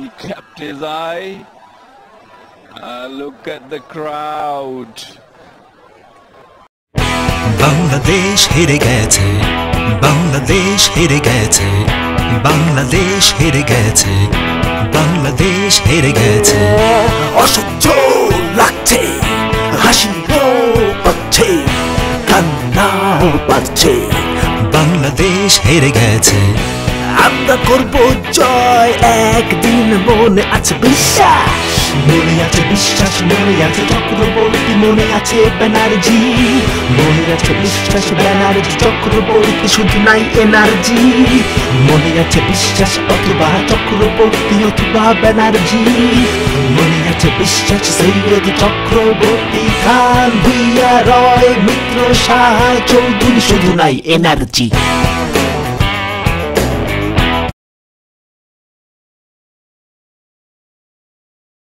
He kept his eye. Look at the crowd. Bangladesh হেরে গেছে, বাংলাদেশ হেরে গেছে, বাংলাদেশ হেরে গেছে, বাংলাদেশ হেরে গেছে। অসহ্য লাগছে, হাসিও পাচ্ছে, কান্নাও পাচ্ছে। বাংলাদেশ হেরে গেছে। আমরা করব জয় একদিন, মনে আছে বিশ্বাস, মনে আছে বিশ্বাস, মনে আছে চক্রবর্তী, মনে আছে ব্যানার্জি, মনে আছে বিশ্বাস ব্যানার্জি চক্রবর্তী, শুধু নাই এনার্জি। মনে আছে বিশ্বাস অথবা চক্রবর্তী অথবা ব্যানার্জি, মনে আছে বিশ্বাস সৈয়দ চক্রবর্তী, খান ভুইয়া, রয় মিত্র, শাহ চৌধুরী, শুধু নাই এনার্জি।